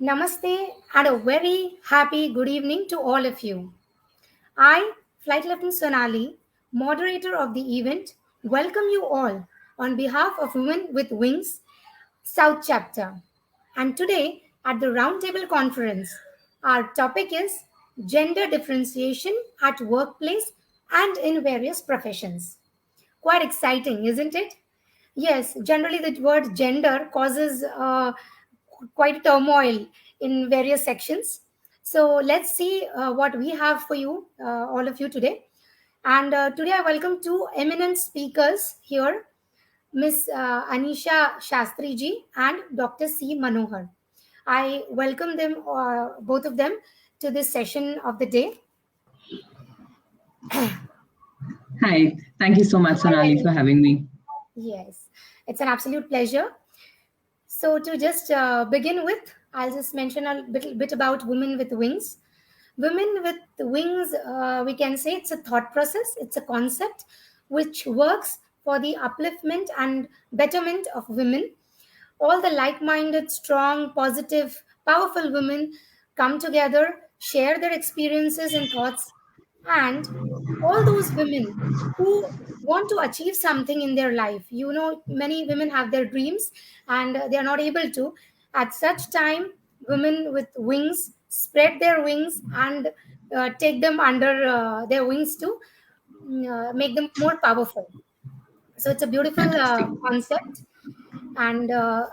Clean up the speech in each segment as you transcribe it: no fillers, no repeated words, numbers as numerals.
Namaste and a very happy good evening to all of you. I, Flight Lieutenant Sonali, moderator of the event, welcome you all on behalf of Women with Wings South Chapter. And today at the Roundtable Conference, our topic is gender differentiation at workplace and in various professions. Quite exciting, isn't it? Yes, generally the word gender causes quite turmoil in various sections. So let's see what we have for you, all of you today. And today I welcome two eminent speakers here, Miss Anisha Shastriji and Dr. C. Manohar. I welcome them, both of them, to this session of the day. Hi, thank you so much, Sonali, for having me. Yes, it's an absolute pleasure. So, to just begin with, I'll just mention a bit about Women with Wings. Women with Wings, we can say it's a thought process, it's a concept which works for the upliftment and betterment of women. All the like minded, strong, positive, powerful women come together, share their experiences and thoughts, and all those women who want to achieve something in their life. You know, many women have their dreams and they are not able to. At such time, women with wings spread their wings and take them under their wings to make them more powerful. So it's a beautiful concept. And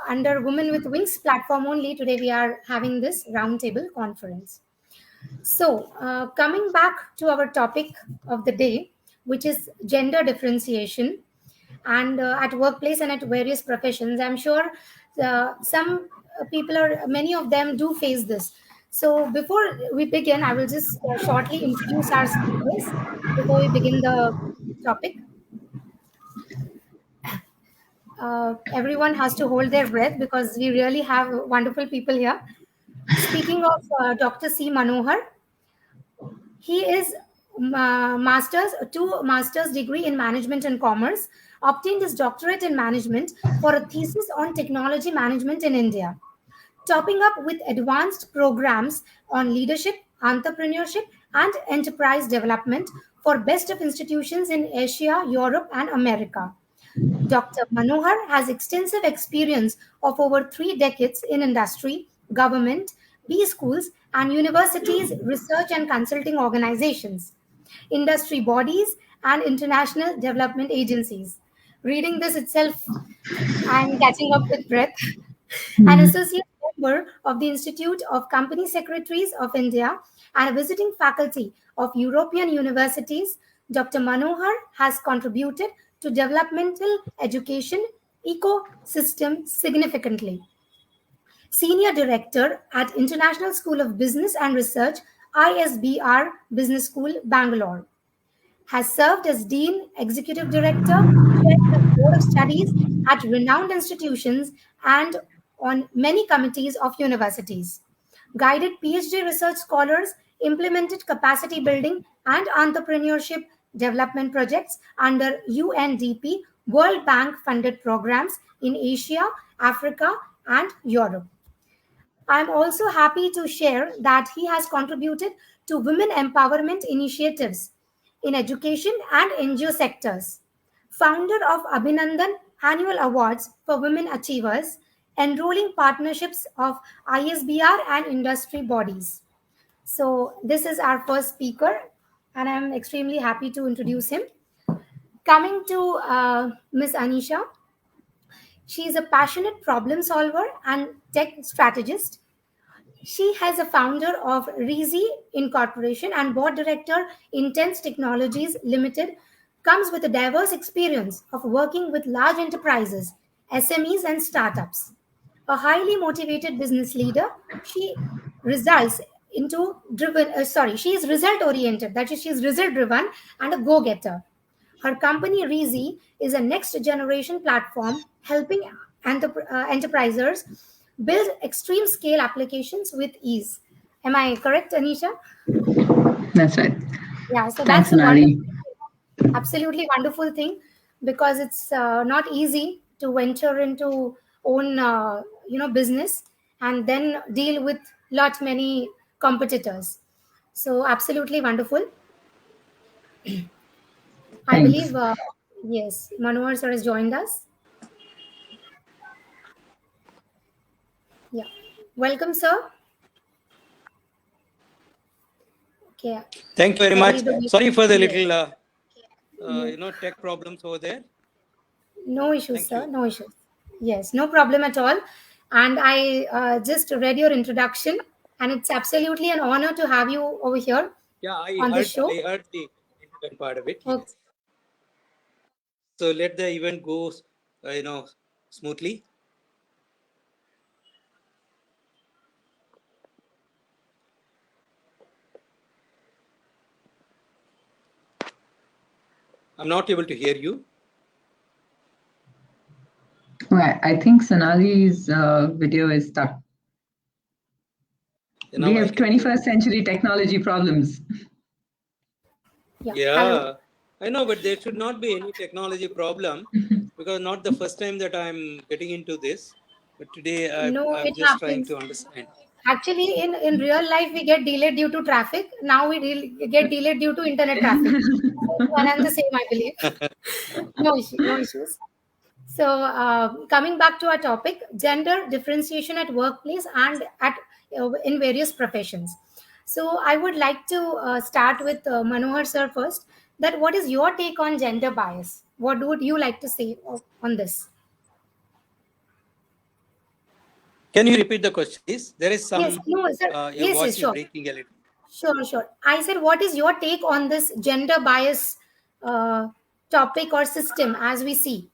under Women with Wings platform only, today we are having this roundtable conference. So, coming back to our topic of the day, which is gender differentiation, and at workplace and at various professions, I'm sure some people or many of them do face this. So, before we begin, I will just shortly introduce our speakers before we begin the topic. Everyone has to hold their breath because we really have wonderful people here. Speaking of Dr. C. Manohar, he is two master's degree in management and commerce, obtained his doctorate in management for a thesis on technology management in India, topping up with advanced programs on leadership, entrepreneurship, and enterprise development for best of institutions in Asia, Europe, and America. Dr. Manohar has extensive experience of over 3 decades in industry, government, B schools, and universities, research and consulting organizations, industry bodies, and international development agencies. Reading this itself, I'm catching up with breath. An associate member of the Institute of Company Secretaries of India and a visiting faculty of European universities, Dr. Manohar has contributed to developmental education ecosystem significantly. Senior Director at International School of Business and Research, ISBR Business School, Bangalore. Has served as Dean, Executive Director, Chairman of Board of Studies at renowned institutions and on many committees of universities. Guided PhD research scholars, implemented capacity building and entrepreneurship development projects under UNDP World Bank funded programs in Asia, Africa, and Europe. I'm also happy to share that he has contributed to women empowerment initiatives in education and NGO sectors. Founder of Abhinandan Annual Awards for Women Achievers, enrolling partnerships of ISBR and industry bodies. So, this is our first speaker, and I'm extremely happy to introduce him. Coming to Ms. Anisha, she is a passionate problem solver and tech strategist. She has a founder of Reezy Incorporation and board director Intense Technologies Limited, comes with a diverse experience of working with large enterprises, SMEs and startups. A highly motivated business leader, she results into driven she is result oriented, that is she is result driven and a go-getter. Her company Reezy is a next generation platform helping enterprises build extreme scale applications with ease. Am I correct, Anisha? That's right. Yeah, so Thanks, that's a Sonali. absolutely wonderful thing because it's not easy to venture into own business, and then deal with lot many competitors. So absolutely wonderful. I Thanks. believe, yes, Manohar sir has joined us. Yeah. Welcome, sir. Okay. Thank you very Whether much. you do, Sorry for the yes. little, No, tech problems over there. no issues, Thank sir. you. No issues. Yes, no problem at all. And I just read your introduction, and it's absolutely an honor to have you over here Yeah, on this show. I heard the internet part of it. Okay. Yes. So let the event go, smoothly. I'm not able to hear you. Well, I think Sonali's video is stuck. We Now I have can hear 21st you. century technology problems. Yeah. Hello. Yeah, I know, but there should not be any technology problem because not the first time that I'm getting into this. But today No, I'm it just trying happens. to understand. Actually, in real life, we get delayed due to traffic. Now we get delayed due to internet traffic. So one and the same, I believe. No issue, no issues. So coming back to our topic, gender differentiation at workplace and at in various professions. So I would like to start with Manohar sir first. That what is your take on gender bias? What would you like to say on this? Can you repeat the question, please? There is Yes, some, no, sir. your Yes, yes, voice is sure. breaking a little. Sure, sure. I said, what is your take on this gender bias topic or system as we see?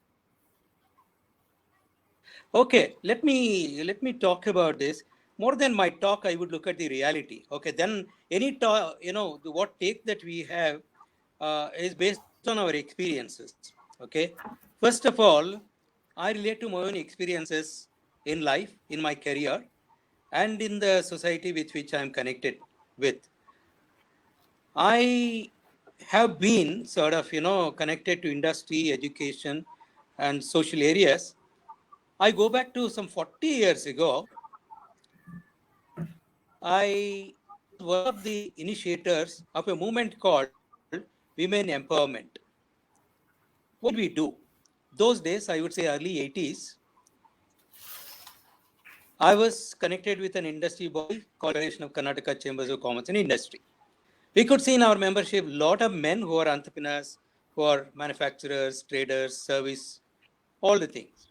Okay, let me talk about this. More than my talk, I would look at the reality. Okay, then any talk, what take that we have is based on our experiences. Okay, first of all, I relate to my own experiences in life, in my career, and in the society with which I am connected with. I have been sort of, connected to industry, education, and social areas. I go back to some 40 years ago. I was one of the initiators of a movement called Women Empowerment. What did we do? Those days, I would say early 80s, I was connected with an industry body called Federation of Karnataka Chambers of Commerce and Industry. We could see in our membership a lot of men who are entrepreneurs, who are manufacturers, traders, service, all the things.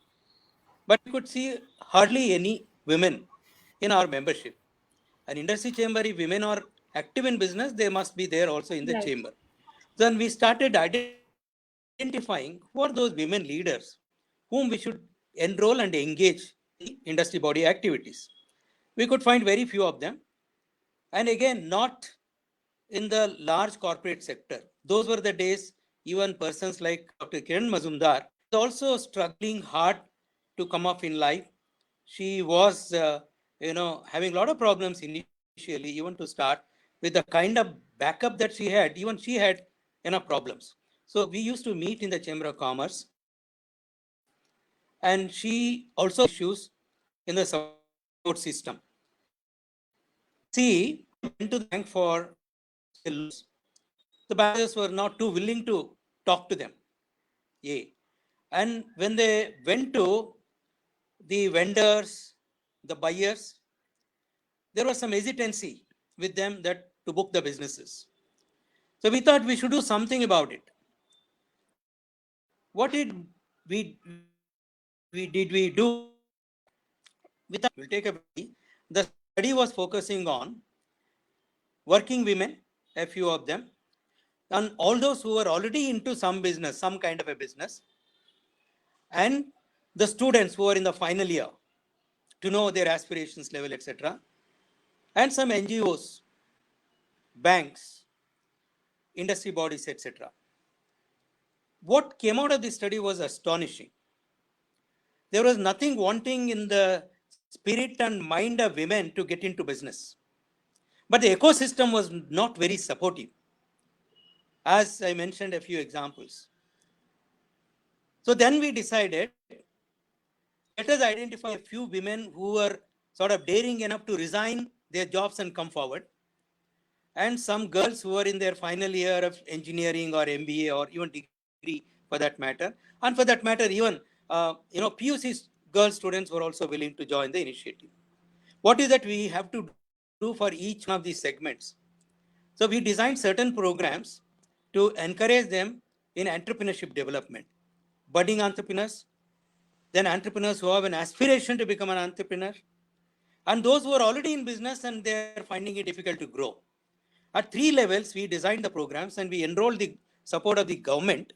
But we could see hardly any women in our membership. An industry chamber, if women are active in business, they must be there also in the Right. chamber. Then we started identifying who are those women leaders whom we should enroll and engage in the industry body activities. We could find very few of them. And again, not in the large corporate sector. Those were the days even persons like Dr. Kiran Mazumdar was also struggling hard to come up in life. She was, having a lot of problems initially, even to start with the kind of backup that she had. Even she had enough problems. So we used to meet in the Chamber of Commerce, and she also issues in the support system. See, went to the bank for loans. The bankers were not too willing to talk to them. Yeah. And when they went to the vendors, the buyers, there was some hesitancy with them that to book the businesses. So we thought we should do something about it. What did we did we do? With will take a the study was focusing on working women, a few of them, and all those who were already into some business, some kind of a business, and the students who are in the final year to know their aspirations level, etc., and some NGOs, banks, industry bodies, etc. What came out of this study was astonishing. There was nothing wanting in the spirit and mind of women to get into business. But the ecosystem was not very supportive. As I mentioned a few examples. So then we decided, let us identify a few women who were sort of daring enough to resign their jobs and come forward. And some girls who were in their final year of engineering or MBA or even degree for that matter, and for that matter, even PUC girl students were also willing to join the initiative. What is that we have to do for each one of these segments? So we designed certain programs to encourage them in entrepreneurship development, budding entrepreneurs, then entrepreneurs who have an aspiration to become an entrepreneur, and those who are already in business and they're finding it difficult to grow. At 3 levels, we designed the programs and we enrolled the support of the government,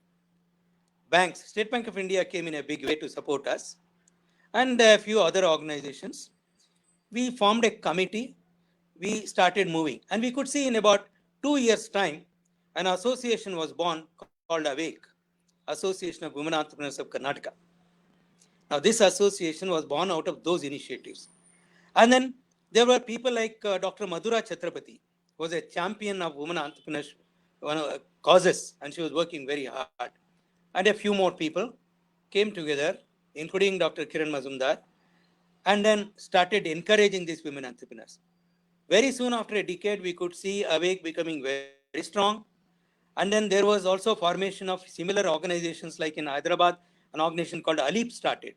banks. State Bank of India came in a big way to support us, and a few other organizations. We formed a committee. We started moving, and we could see in about 2 years' time, an association was born called Awake, Association of Women Entrepreneurs of Karnataka. Now, this association was born out of those initiatives. And then there were people like Dr. Madhura Chhatrapati, who was a champion of women entrepreneurship causes, and she was working very hard. And a few more people came together, including Dr. Kiran Mazumdar, and then started encouraging these women entrepreneurs. Very soon after a decade, we could see Awake becoming very strong. And then there was also formation of similar organizations, like in Hyderabad, an organization called ALEAP started.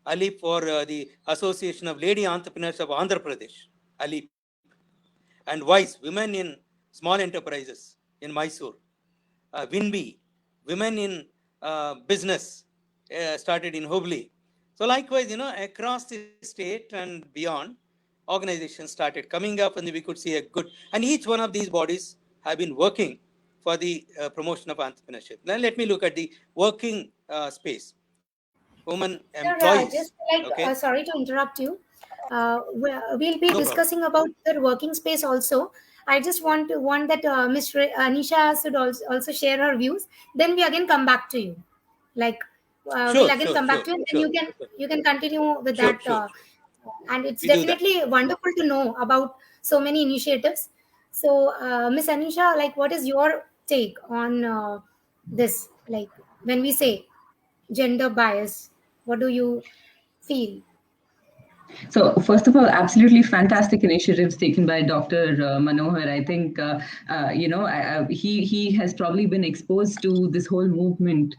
ALEAP for the Association of Lady Entrepreneurs of Andhra Pradesh, ALEAP. And WISE, Women in Small Enterprises in Mysore. WINBI, Women in Business, started in Hubli. So likewise, across the state and beyond, organizations started coming up, and we could see a good, and each one of these bodies have been working for the promotion of entrepreneurship. Now let me look at the working space. Women employees. Just sorry to interrupt you. We'll be discussing about the working space also. I just want that Ms. Anisha should also share her views. Then we again come back to you. We'll again come back to you, and you can continue with that. And it's definitely wonderful to know about so many initiatives. So, Ms. Anisha, what is your take on this? When we say gender bias, what do you feel? So first of all, absolutely fantastic initiatives taken by Dr. Manohar. I think, he has probably been exposed to this whole movement,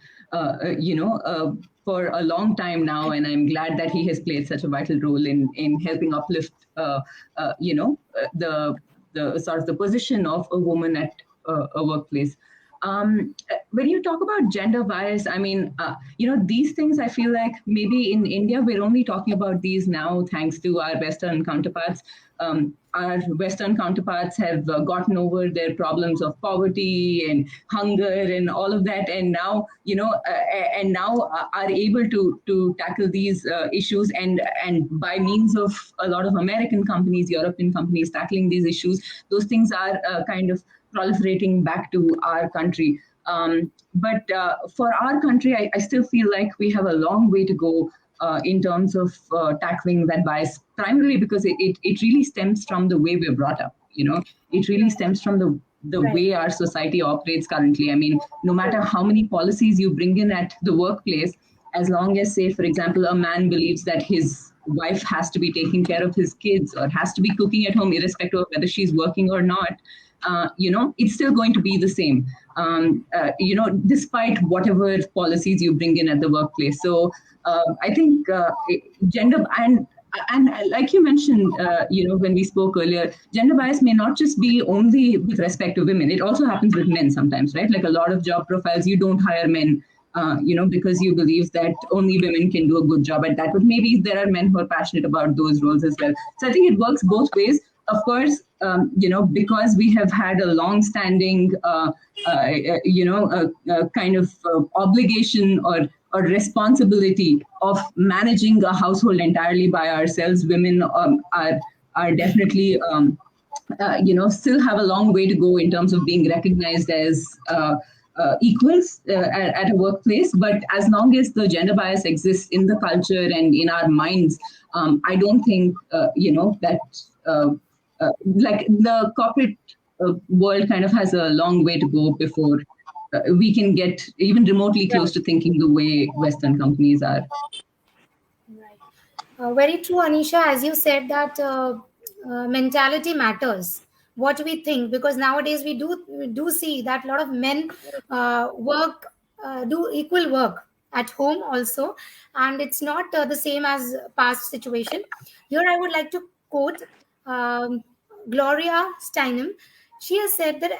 for a long time now. And I'm glad that he has played such a vital role in helping uplift, the sort of the position of a woman at a workplace. When you talk about gender bias, I mean, these things, I feel like maybe in India, we're only talking about these now, thanks to our Western counterparts. Our Western counterparts have gotten over their problems of poverty and hunger and all of that, and now, are able to tackle these issues, and by means of a lot of American companies, European companies tackling these issues, those things are kind of proliferating back to our country. But for our country, I still feel like we have a long way to go in terms of tackling that bias, primarily because it really stems from the way we're brought up. It really stems from the way our society operates currently. I mean, no matter how many policies you bring in at the workplace, as long as, say, for example, a man believes that his wife has to be taking care of his kids or has to be cooking at home, irrespective of whether she's working or not, it's still going to be the same, despite whatever policies you bring in at the workplace. So I think gender, and like you mentioned, when we spoke earlier, gender bias may not just be only with respect to women. It also happens with men sometimes, right? Like a lot of job profiles, you don't hire men, because you believe that only women can do a good job at that. But maybe there are men who are passionate about those roles as well. So I think it works both ways. Of course, because we have had a long-standing, kind of obligation or responsibility of managing a household entirely by ourselves, women are definitely, still have a long way to go in terms of being recognized as equals at a workplace. But as long as the gender bias exists in the culture and in our minds, I don't think, that like the corporate world kind of has a long way to go before we can get even remotely close to thinking the way Western companies are. Right. Very true, Anisha. As you said, that mentality matters. What we think, because nowadays we do see that a lot of men work do equal work at home also, and it's not the same as past situation. Here, I would like to quote um, Gloria Steinem. She has said that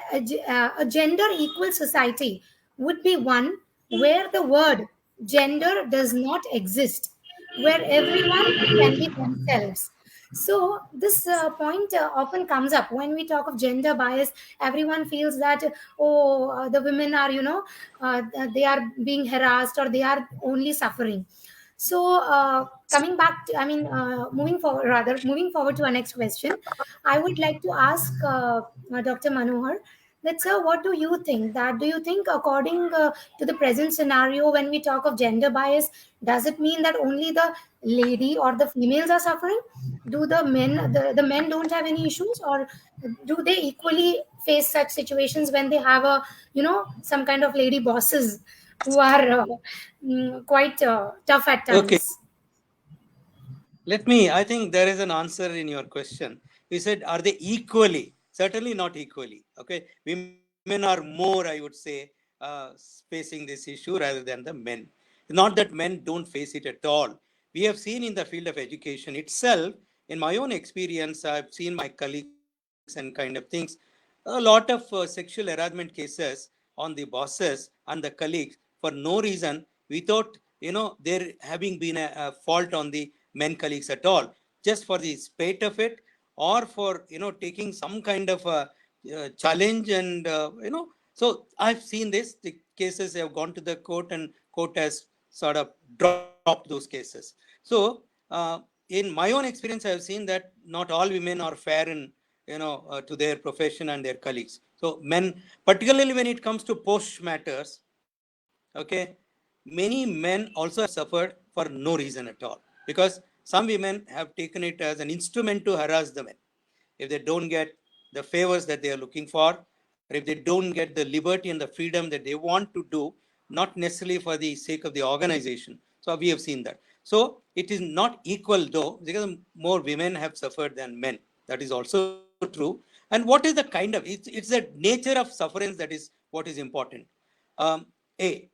a gender equal society would be one where the word gender does not exist, where everyone can be themselves. So this point often comes up when we talk of gender bias. Everyone feels that, oh, the women are, they are being harassed, or they are only suffering. So coming back to, moving forward to our next question, I would like to ask Dr. Manohar that, sir, what do you think? That, do you think, according to the present scenario, when we talk of gender bias, does it mean that only the lady or the females are suffering? Do the men don't have any issues, or do they equally face such situations when they have some kind of lady bosses who are quite tough at Okay, times? I think there is an answer in your question. You said, are they equally? Certainly not equally. Okay, women are more, I would say, facing this issue rather than the men. Not that men don't face it at all. We have seen in the field of education itself, in my own experience, I've seen my colleagues and kind of things, a lot of sexual harassment cases on the bosses and the colleagues for no reason, without there having been a fault on the men colleagues at all, just for the spate of it, or for taking some kind of a challenge. And so I've seen this. The cases have gone to the court, and court has sort of dropped those cases. So in my own experience, I have seen that not all women are fair in to their profession and their colleagues. So men, particularly when it comes to post matters, okay, many men also have suffered for no reason at all, because some women have taken it as an instrument to harass the men. If they don't get the favors that they are looking for, or if they don't get the liberty and the freedom that they want to do, not necessarily for the sake of the organization. So we have seen that. So it is not equal, though, because more women have suffered than men. That is also true. And what is the kind of, it's the nature of sufferance that is what is important. A,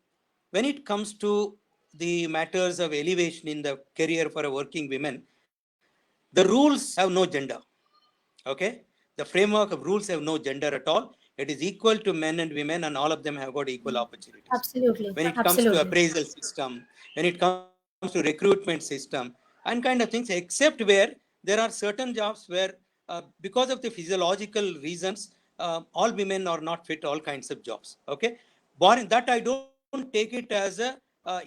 when it comes to the matters of elevation in the career for a working woman, the rules have no gender. Okay, the framework of rules have no gender at all. It is equal to men and women, and all of them have got equal opportunities. Absolutely, When it comes to absolutely. appraisal system, when it comes to recruitment system, and kind of things, except where there are certain jobs where, because of the physiological reasons, all women are not fit all kinds of jobs. Okay, barring that, I don't take it as a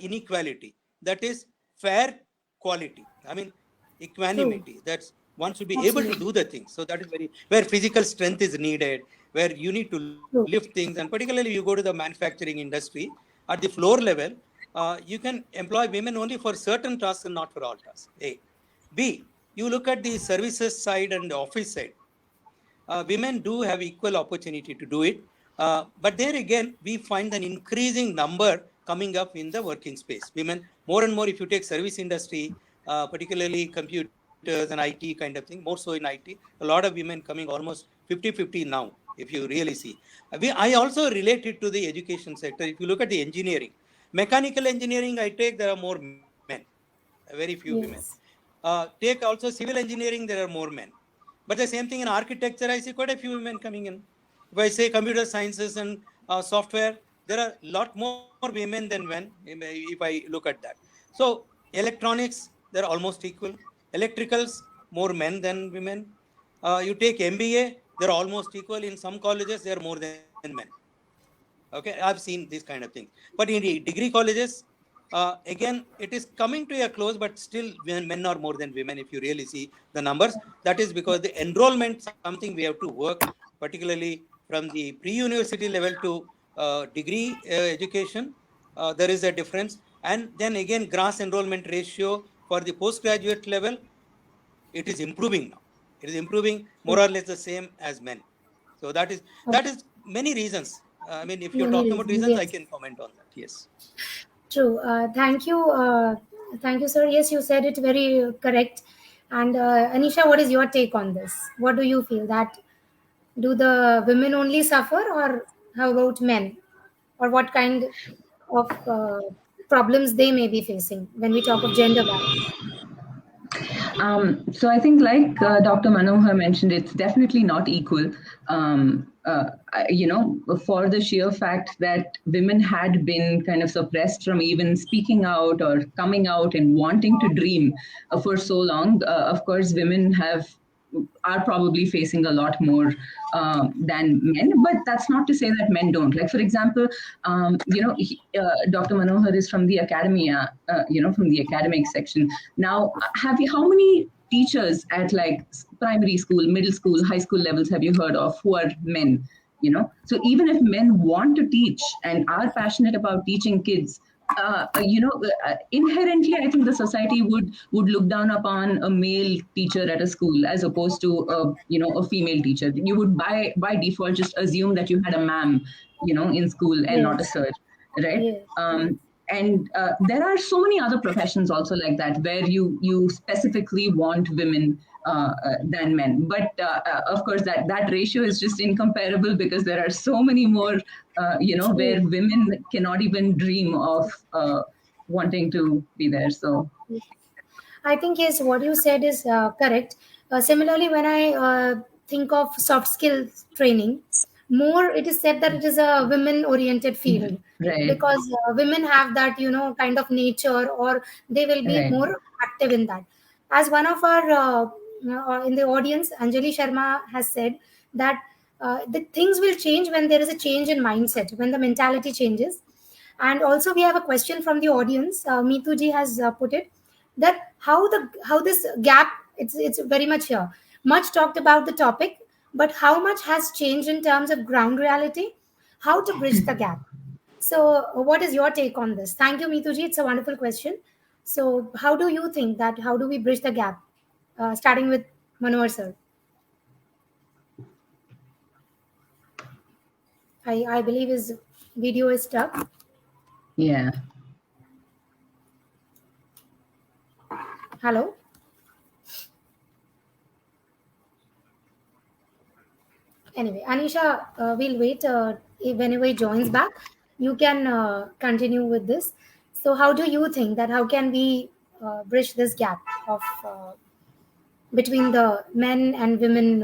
inequality. That is fair quality. I mean, True. equanimity. That's, one should be able to do Absolutely. the things. So that is very, where physical strength is needed, where you need to lift True. things, and particularly you go to the manufacturing industry at the floor level, you can employ women only for certain tasks and not for all tasks. A. B. You look at the services side and the office side. Women do have equal opportunity to do it. But there again, we find an increasing number coming up in the working space. Women, more and more, if you take service industry, particularly computers and IT kind of thing, more so in IT, a lot of women coming almost 50-50 now, if you really see. I also relate it to the education sector. If you look at the engineering, mechanical engineering, I take, there are more men, very few women. Yes. Take also civil engineering, there are more men. But the same thing in architecture, I see quite a few women coming in. If I say computer sciences and software, there are a lot more women than men, if I look at that. So electronics, they're almost equal. Electricals, more men than women. You take MBA, they're almost equal. In some colleges, they're more than men. Okay, I've seen these kind of things. But in the degree colleges, again, it is coming to a close, but still men are more than women if you really see the numbers. That is because the enrollment, something we have to work, particularly from the pre-university level to degree education, there is a difference. And then again, gross enrollment ratio for the postgraduate level, it is improving now. It is improving more True. or less the same as men. So that is many reasons. I mean, if you're Many talking about reasons, reasons, I yes. can comment on that. Yes. True. Thank you, Thank you, sir. Yes, you said it very correct. And Anisha, what is your take on this? What do you feel that do the women only suffer, or how about men, or what kind of problems they may be facing when we talk of gender bias? So I think, like Dr. Manohar mentioned, it's definitely not equal. For the sheer fact that women had been kind of suppressed from even speaking out or coming out and wanting to dream for so long, of course, women are probably facing a lot more than men, but that's not to say that men don't. Like, for example, Dr. Manohar is from the academia, from the academic section. Now, how many teachers at like primary school, middle school, high school levels have you heard of who are men? So even if men want to teach and are passionate about teaching kids, inherently, I think the society would look down upon a male teacher at a school as opposed to a female teacher. You would by default just assume that you had a ma'am, in school and not a Yes, sir, right? yes, And there are so many other professions also like that where you specifically want women than men, but of course that ratio is just incomparable because there are so many more true. where women cannot even dream of wanting to be there. So I think yes, what you said is correct. Similarly, when I think of soft skills training, more it is said that it is a women-oriented field right, because women have that kind of nature, or they will be right. more active in that. As one of our in the audience, Anjali Sharma has said that the things will change when there is a change in mindset, when the mentality changes. And also, we have a question from the audience. Meetu ji has put it that how this gap, it's very much here, much talked about the topic, but how much has changed in terms of ground reality, how to bridge the gap. So what is your take on this? Thank you, Meetu ji, it's a wonderful question. So how do you think that how do we bridge the gap, starting with Manohar sir? I believe his video is stuck. Yeah. Hello. Anyway, Anisha, we'll wait. Whenever he joins back, you can continue with this. So how do you think that how can we bridge this gap of between the men and women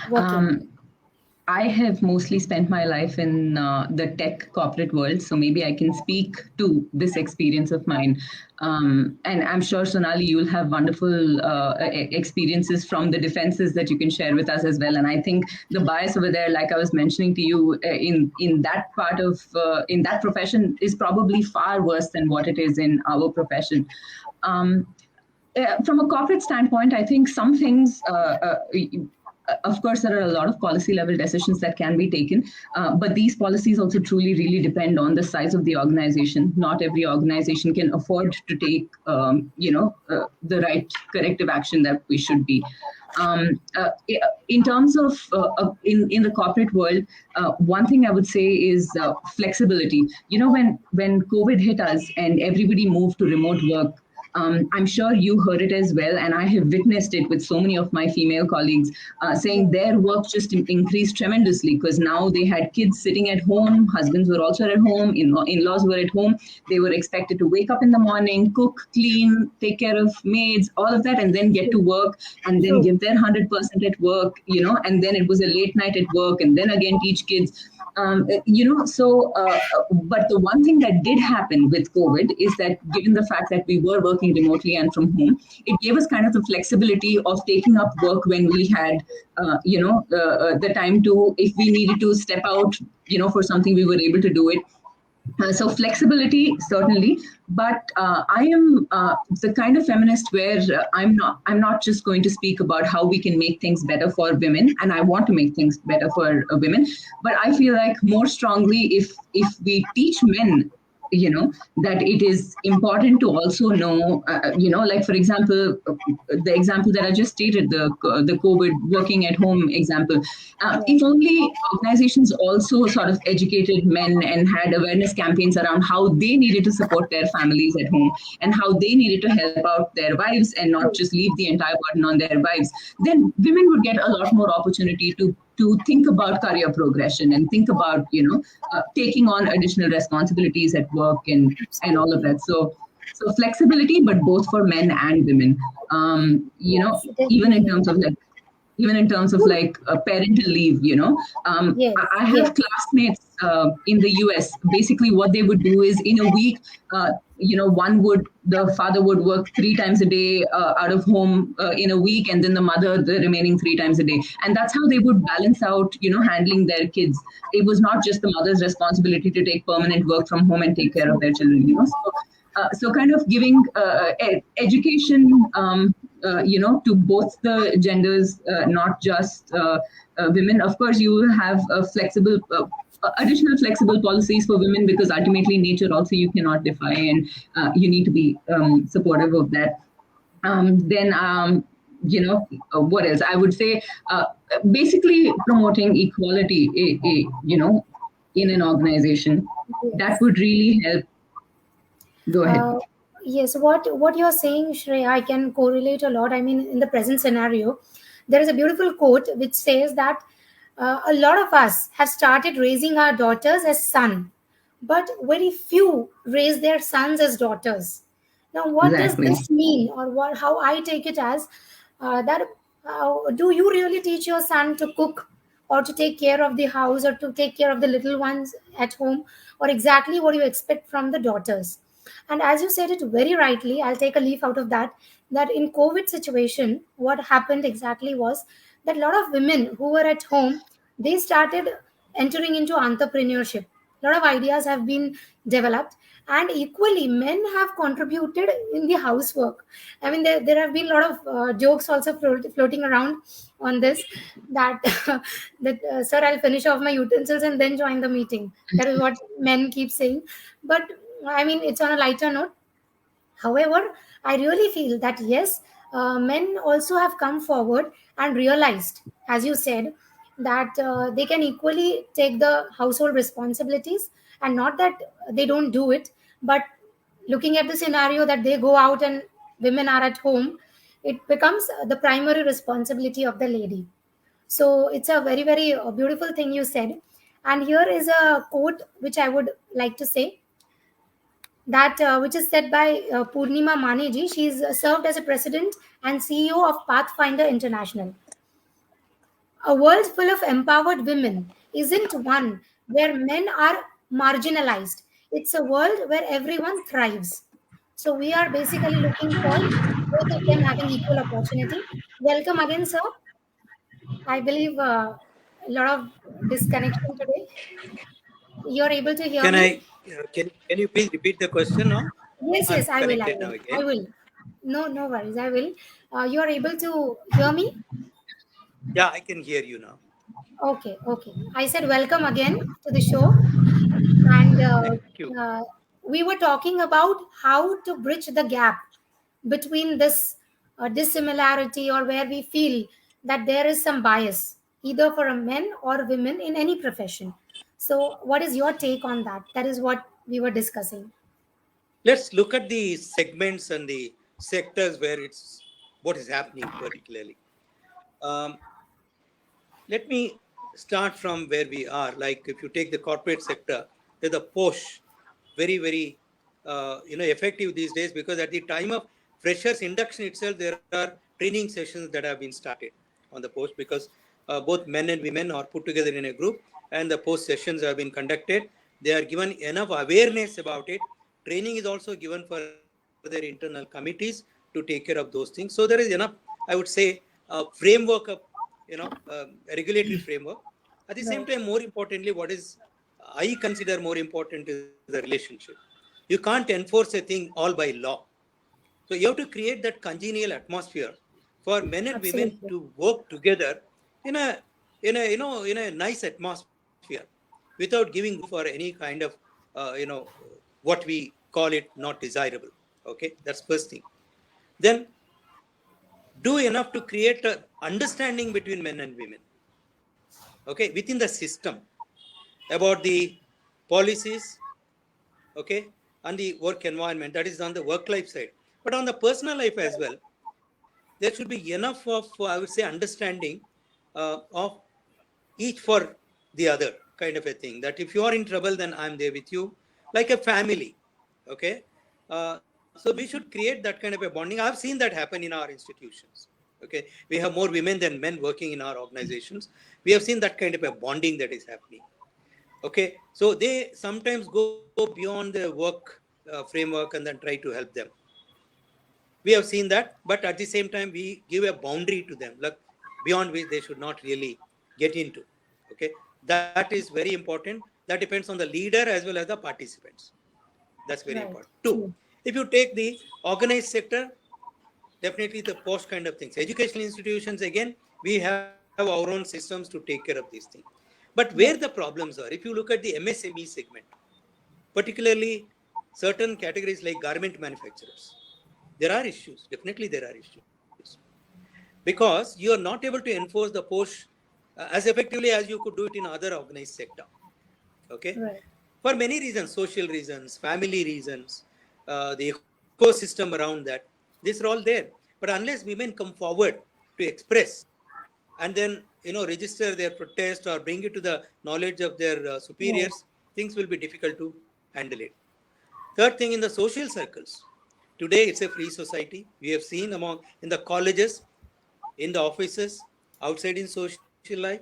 working? um, I have mostly spent my life in the tech corporate world, so maybe I can speak to this experience of mine. And I'm sure, Sonali, you'll have wonderful experiences from the defenses that you can share with us as well. And I think the bias over there, like I was mentioning to you, in that part of in that profession is probably far worse than what it is in our profession. From a corporate standpoint, I think some things, of course, there are a lot of policy level decisions that can be taken, but these policies also truly, really depend on the size of the organization. Not every organization can afford to take, the right corrective action that we should be. In terms of in the corporate world, one thing I would say is flexibility. When COVID hit us and everybody moved to remote work, I'm sure you heard it as well, and I have witnessed it with so many of my female colleagues saying their work just increased tremendously because now they had kids sitting at home, husbands were also at home, in-laws were at home. They were expected to wake up in the morning, cook, clean, take care of maids, all of that, and then get to work and then True. give their 100% at work, and then it was a late night at work and then again teach kids. But the one thing that did happen with COVID is that given the fact that we were working remotely and from home, it gave us kind of the flexibility of taking up work when we had, the time to, if we needed to step out, for something, we were able to do it. So flexibility, certainly, but I am the kind of feminist where I'm not just going to speak about how we can make things better for women, and I want to make things better for women, but I feel like more strongly if we teach men that it is important to also know, like, for example, the example that I just stated, the COVID working at home example. If only organizations also sort of educated men and had awareness campaigns around how they needed to support their families at home and how they needed to help out their wives and not just leave the entire burden on their wives, then women would get a lot more opportunity to think about career progression and think about, taking on additional responsibilities at work and all of that. So flexibility, but both for men and women. Even in terms of parental leave, I have classmates in the US. Basically, what they would do is in a week, the father would work 3 times a day out of home in a week, and then the mother the remaining 3 times a day. And that's how they would balance out, handling their kids. It was not just the mother's responsibility to take permanent work from home and take care of their children, So kind of giving education, to both the genders, not just women. Of course, you have additional flexible policies for women, because ultimately nature also you cannot defy, and you need to be supportive of that. What else? I would say basically promoting equality, in an organization. That would really help. Go ahead. Yes, what you're saying, Shreya, I can correlate a lot. I mean, in the present scenario, there is a beautiful quote which says that a lot of us have started raising our daughters as son, but very few raise their sons as daughters. Now, what Exactly. does this mean, or how I take it as that? Do you really teach your son to cook, or to take care of the house, or to take care of the little ones at home, or exactly what you expect from the daughters? And as you said it very rightly, I'll take a leaf out of that. That in COVID situation, what happened exactly was that a lot of women who were at home, they started entering into entrepreneurship. A lot of ideas have been developed, and equally men have contributed in the housework. I mean, there have been a lot of jokes also floating around on this, that sir, I'll finish off my utensils and then join the meeting. That is what men keep saying. But I mean, it's on a lighter note. However, I really feel that yes, men also have come forward and realized, as you said, that they can equally take the household responsibilities, and not that they don't do it, but looking at the scenario that they go out and women are at home, it becomes the primary responsibility of the lady. So it's a very, very beautiful thing you said. And here is a quote which I would like to say, that which is said by Purnima Maneji. She's served as a president and CEO of Pathfinder International. A world full of empowered women isn't one where men are marginalized. It's a world where everyone thrives. So we are basically looking for both of them having equal opportunity. Welcome again, sir. I believe a lot of disconnection today. You're able to hear me? Can you please repeat the question now? Yes, I will. Now again. I will. No worries. I will. You are able to hear me? Yeah, I can hear you now. Okay. I said welcome again to the show. And Thank you. we were talking about how to bridge the gap between this dissimilarity, or where we feel that there is some bias, either for a men or women in any profession. So, what is your take on that? That is what we were discussing. Let's look at the segments and the sectors where it's what is happening particularly. Let me start from where we are. Like if you take the corporate sector, there's a push, very, very effective these days, because at the time of freshers induction itself, there are training sessions that have been started on the post, because both men and women are put together in a group, and the post sessions have been conducted. They are given enough awareness about it. Training is also given for their internal committees to take care of those things. So there is enough, I would say, framework of a regulatory framework. At the same time, more importantly, what is I consider more important is the relationship. You can't enforce a thing all by law. So you have to create that congenial atmosphere for men and women to work together in a nice atmosphere, without giving for any kind of what we call it not desirable. Okay, that's first thing. Then do enough to create a understanding between men and women. Okay, within the system about the policies, okay, and the work environment. That is on the work life side. But on the personal life as well, there should be enough of, I would say, understanding of each for the other kind of a thing. That if you are in trouble, then I'm there with you, like a family. Okay, so we should create that kind of a bonding. I've seen that happen in our institutions. Okay, we have more women than men working in our organizations. We have seen that kind of a bonding that is happening. Okay, so they sometimes go beyond the work framework and then try to help them. We have seen that, but at the same time, we give a boundary to them, like beyond which they should not really get into. Okay, that is very important. That depends on the leader as well as the participants. That's very important. Two, if you take the organized sector, definitely the post kind of things. Educational institutions, again, we have our own systems to take care of these things. But where the problems are, if you look at the MSME segment, particularly certain categories like garment manufacturers, there are issues. Definitely there are issues. Because you are not able to enforce the POSH as effectively as you could do it in other organized sector. Okay? Right. For many reasons, social reasons, family reasons, the ecosystem around that, these are all there. But unless women come forward to express and then, register their protest or bring it to the knowledge of their superiors, things will be difficult to handle it. Third thing, in the social circles, today it's a free society. We have seen in the colleges, in the offices, outside in social life,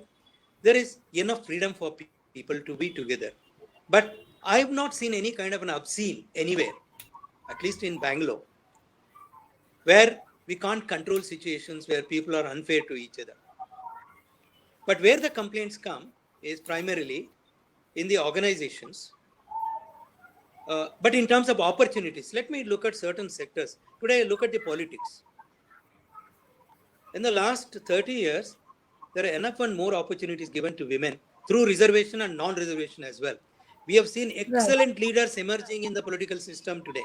there is enough freedom for people to be together. But I have not seen any kind of an obscene anywhere, at least in Bangalore, where we can't control situations where people are unfair to each other. But where the complaints come is primarily in the organizations. But in terms of opportunities, let me look at certain sectors. Today, I look at the politics. In the last 30 years, there are enough and more opportunities given to women through reservation and non-reservation as well. We have seen excellent leaders emerging in the political system today.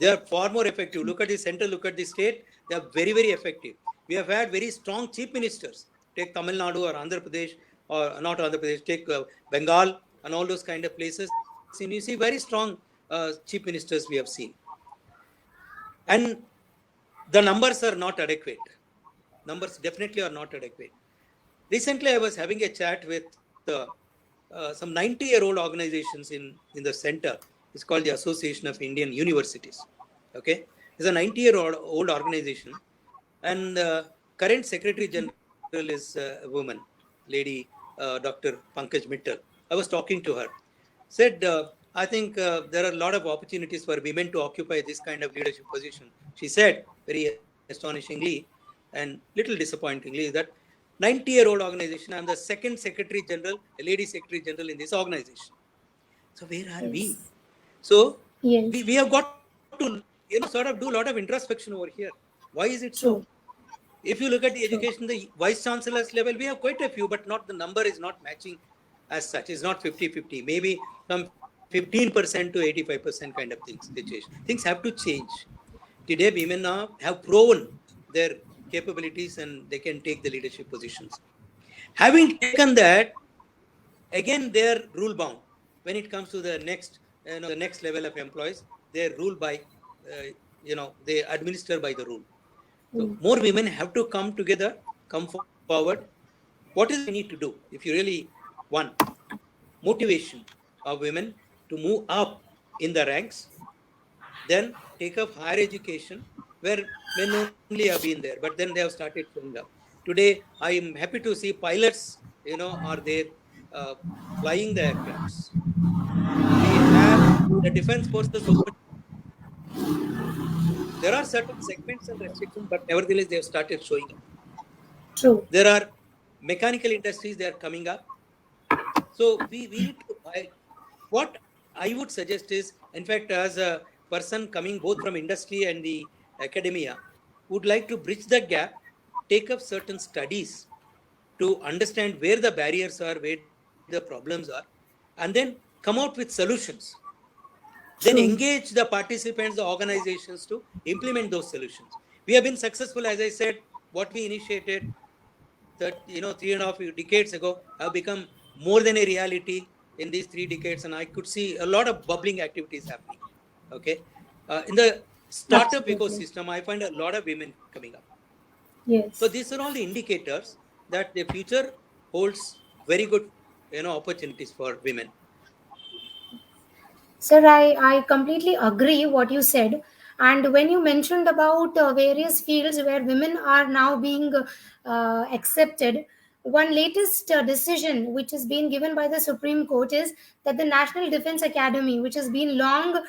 They are far more effective. Look at the center, look at the state. They are very, very effective. We have had very strong chief ministers. Take Tamil Nadu or Andhra Pradesh, or not Andhra Pradesh, take Bengal and all those kind of places. And you see very strong chief ministers we have seen. And the numbers are not adequate. Numbers definitely are not adequate. Recently, I was having a chat with some 90-year-old organizations in the center. It's called the Association of Indian Universities. Okay, it's a 90-year-old organization, and current Secretary General is a woman, lady Dr. Pankaj Mittal. I was talking to her. Said, I think there are a lot of opportunities for women to occupy this kind of leadership position. She said, very astonishingly and little disappointingly, that 90-year-old organization, I'm the second Secretary General, a lady Secretary General in this organization. So where are we? So we have got to sort of do a lot of introspection over here. Why is it so? If you look at the education, the vice chancellor's level, we have quite a few, but not the number is not matching as such. It's not 50-50. Maybe some 15% to 85% kind of things. Things have to change. Today, women now have proven their capabilities and they can take the leadership positions. Having taken that, again, they're rule bound. When it comes to the next level of employees, they're ruled by, they administer by the rule. So more women have to come together, come forward. What is we need to do? If you really want motivation of women to move up in the ranks, then take up higher education, where men only have been there, but then they have started showing up. Today, I am happy to see pilots, are there flying the aircrafts. We have the defense forces open. There are certain segments and restrictions, but nevertheless, they have started showing up. True. There are mechanical industries, they are coming up. So we need to, what I would suggest is, in fact, as a person coming both from industry and the academia, would like to bridge the gap, take up certain studies to understand where the barriers are, where the problems are, and then come out with solutions. then True. engage the participants, the organizations to implement those solutions. We have been successful, as I said, what we initiated that 3.5 decades ago have become more than a reality in these 3 decades, and I could see a lot of bubbling activities happening. Okay, in the startup Absolutely. ecosystem, I find a lot of women coming up. Yes. So these are all the indicators that the future holds very good opportunities for women. Sir, I completely agree what you said. And when you mentioned about various fields where women are now being accepted, one latest decision which has been given by the Supreme Court is that the National Defense Academy, which has been long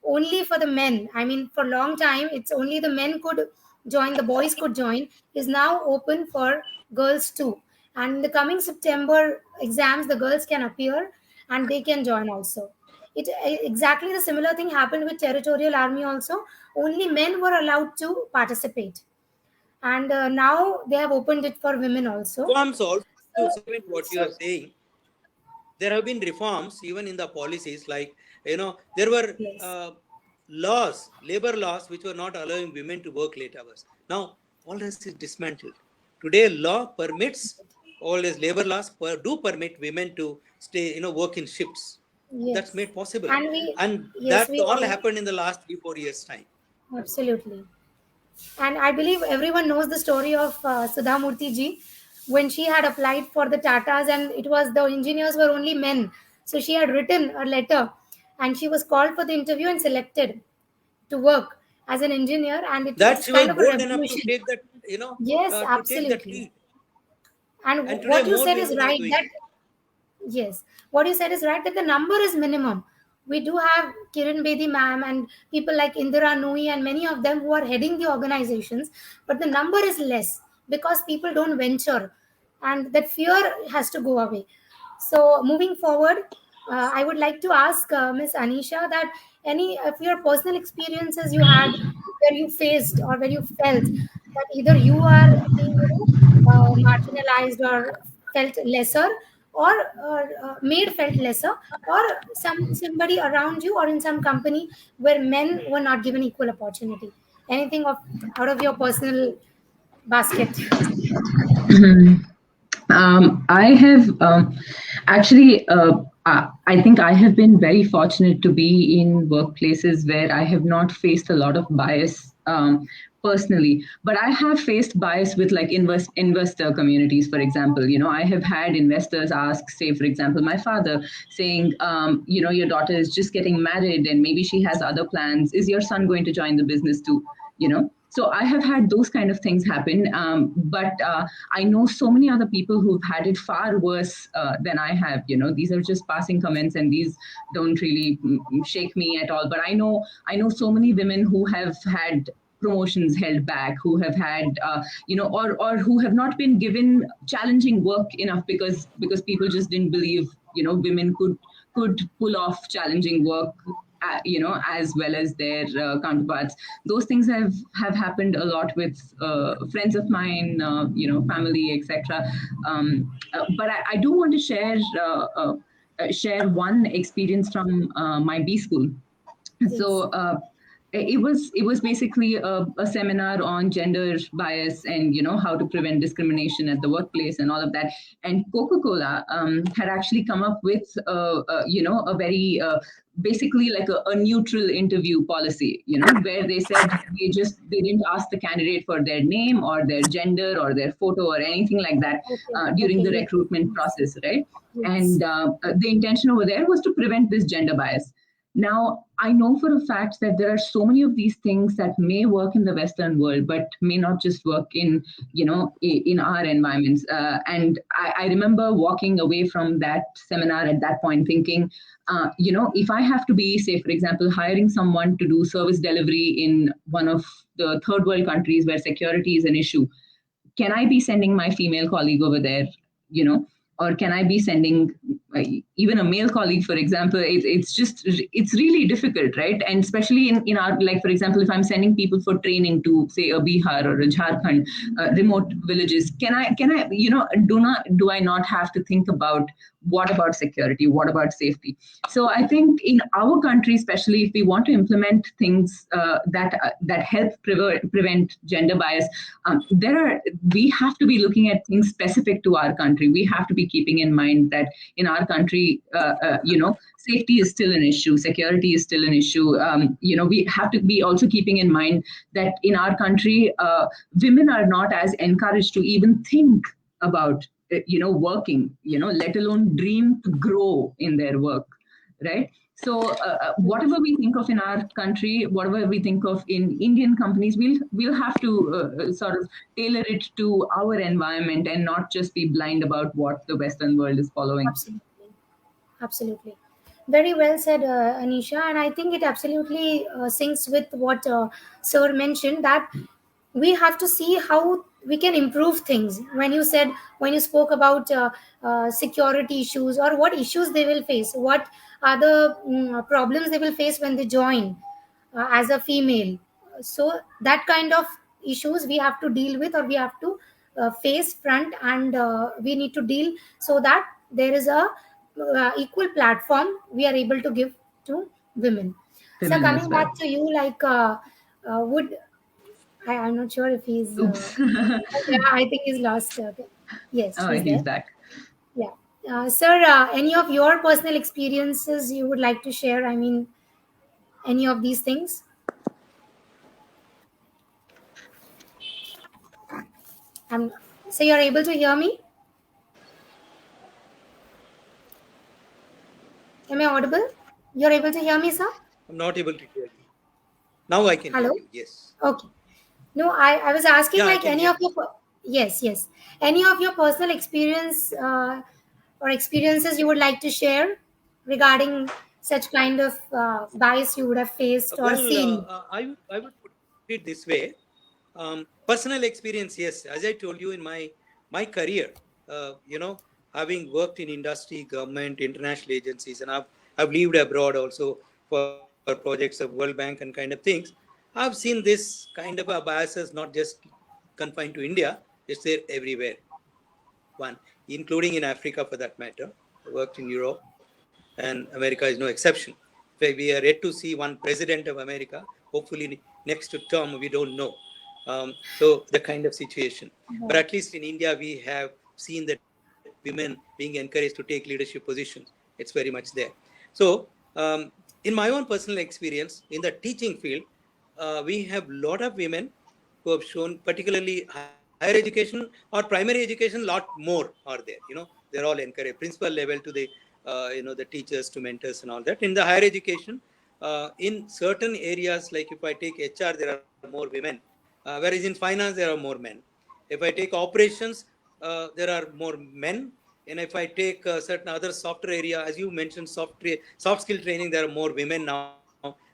only for the men, I mean, for a long time, it's only the men could join, the boys could join, is now open for girls too. And in the coming September exams, the girls can appear and they can join also. Exactly the similar thing happened with territorial army also. Only men were allowed to participate, and now they have opened it for women also. Reforms also, to So, supplement what you so are saying, there have been reforms even in the policies, like there were yes, laws, labor laws, which were not allowing women to work late hours. Now all this is dismantled. Today law permits, all these labor laws do permit women to stay, work in shifts. That's yes, made possible, and we, and yes, that we all all, happened in the last 3-4 years time. absolutely. And I believe everyone knows the story of Sudha Murthy ji, when she had applied for the Tatas, and it was the engineers were only men. So she had written a letter, and she was called for the interview and selected to work as an engineer, and That it's she was kind of a bold enough to revolution. take that, Yes, to take that absolutely. lead. And And today what you more said is women are right, doing that it. yes, what you said is right, that the number is minimum. We do have Kiran Bedi ma'am and people like Indira Nui and many of them who are heading the organizations, but the number is less because people don't venture, and that fear has to go away. So moving forward, I would like to ask Miss Anisha that any of your personal experiences you had where you faced or where you felt that either you are being marginalized or felt lesser, or made felt lesser, or somebody around you or in some company where men were not given equal opportunity. Anything of out of your personal basket? I have actually, I think I have been very fortunate to be in workplaces where I have not faced a lot of bias personally, but I have faced bias with like investor communities, for example. I have had investors ask, say, for example, my father saying, your daughter is just getting married and maybe she has other plans. Is your son going to join the business too? So I have had those kind of things happen, but I know so many other people who've had it far worse than I have. These are just passing comments, and these don't really shake me at all. But I know so many women who have had promotions held back, who have had, or who have not been given challenging work enough because people just didn't believe, women could pull off challenging work, as well as their counterparts. Those things have happened a lot with friends of mine, family, etc. But I do want to share one experience from my B school. So it was basically a seminar on gender bias and how to prevent discrimination at the workplace and all of that. And Coca-Cola had actually come up with a very basically like a neutral interview policy, where they said they didn't ask the candidate for their name or their gender or their photo or anything like that during the Yes, recruitment process, right? yes. And the intention over there was to prevent this gender bias. Now, I know for a fact that there are so many of these things that may work in the Western world, but may not just work in our environments. And I remember walking away from that seminar at that point thinking, if I have to be, say, for example, hiring someone to do service delivery in one of the third world countries where security is an issue, can I be sending my female colleague over there, or can I be sending even a male colleague, for example? It's really difficult, right? And especially in our, like, for example, if I'm sending people for training to, say, a Bihar or a Jharkhand, remote villages, can I, do I not have to think about what about security? What about safety? So I think in our country, especially if we want to implement things that help prevent gender bias, we have to be looking at things specific to our country. We have to be keeping in mind that in our country, safety is still an issue, security is still an issue. We have to be also keeping in mind that in our country, women are not as encouraged to even think about working, let alone dream to grow in their work, right? So whatever we think of in our country, whatever we think of in Indian companies, we'll have to sort of tailor it to our environment and not just be blind about what the Western world is following. Absolutely. Absolutely. Very well said, Anisha. And I think it absolutely syncs with what Sir mentioned, that we have to see how we can improve things. When you spoke about security issues, or what issues they will face, what are the problems they will face when they join as a female. So that kind of issues we have to deal with, or we have to face front, and we need to deal, so that there is a equal platform we are able to give to women. So Women as coming well. back to you, like would I'm not sure if he's Oops. yeah, I think he's lost. Okay. Yes, Oh, he's he's there. back. Yeah. Sir, any of your personal experiences you would like to share? I mean, any of these things? Um, so you're able to hear me? Am I audible? You're able to hear me, sir? I'm not able to hear you. Now I can hear Hello? you. Yes. Okay. No, I was asking, Yeah, I like, can any hear of you. your yes, yes, any of your personal experience or experiences you would like to share regarding such kind of bias you would have faced or seen. I would put it this way. Personal experience, yes. As I told you in my career, having worked in industry, government, international agencies, and I've lived abroad also for projects of World Bank and kind of things. I've seen this kind of a biases not just confined to India; it's there everywhere. One, including in Africa for that matter. I worked in Europe, and America is no exception. We are yet to see one president of America. Hopefully, next term, we don't know. So the kind of situation. But at least in India, we have seen that women being encouraged to take leadership positions. It's very much there. So in my own personal experience, in the teaching field, we have a lot of women who have shown, particularly higher education or primary education, lot more are there. They're all encouraged, principal level to the teachers to mentors and all that. In the higher education, in certain areas, like if I take HR, there are more women, whereas in finance there are more men. If I take operations, there are more men. And if I take certain other software area, as you mentioned, soft skill training, there are more women now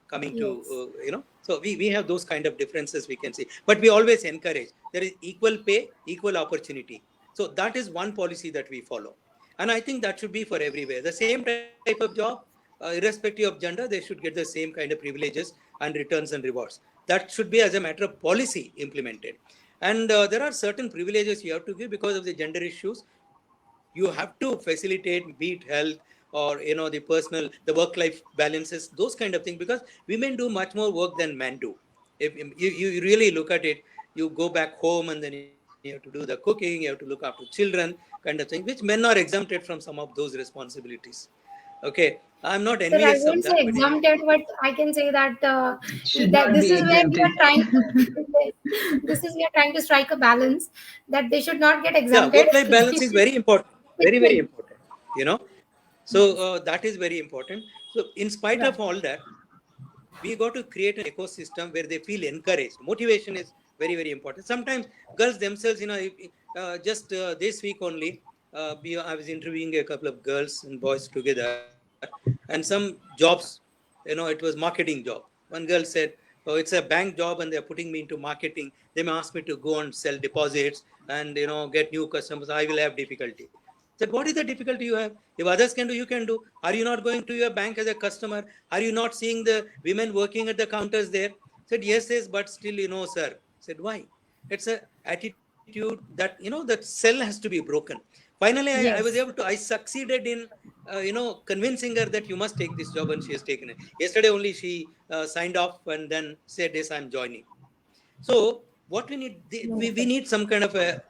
coming to, Yes. so we have those kind of differences we can see. But we always encourage there is equal pay, equal opportunity. So that is one policy that we follow. And I think that should be for everywhere. The same type of job, irrespective of gender, they should get the same kind of privileges and returns and rewards. That should be, as a matter of policy, implemented. And there are certain privileges you have to give because of the gender issues. You have to facilitate, be it health or the work-life balances, those kind of things, because women do much more work than men do. If you really look at it, you go back home and then you have to do the cooking, you have to look after children, kind of thing, which men are exempted from some of those responsibilities. Okay, I'm not Sir, envious I of that, won't say but exempted, but I can say that Should that not this be is where we exempted. are trying to this is we are trying to strike a balance, that they should not get yeah, exempted. work-life balance is very important, very, very Between. important. You know, so Yes. that is very important. So in spite Right. of all that, we got to create an ecosystem where they feel encouraged. Motivation is very, very important. Sometimes girls themselves, just this week only, I was interviewing a couple of girls and boys together, and some jobs, it was marketing job. One girl said, "Oh, it's a bank job, and they're putting me into marketing. They may ask me to go and sell deposits and get new customers. I will have difficulty." I said, "What is the difficulty you have? If others can do, you can do. Are you not going to your bank as a customer? Are you not seeing the women working at the counters there?" I said, "Yes, yes, but still, sir." I said, "Why?" It's a attitude that that cell has to be broken. Finally, I was Yes. able to, I succeeded in, convincing her that you must take this job, and she has taken it. Yesterday only she signed off and then said, yes, I'm joining. So what we need, we Wonderful. need some kind of a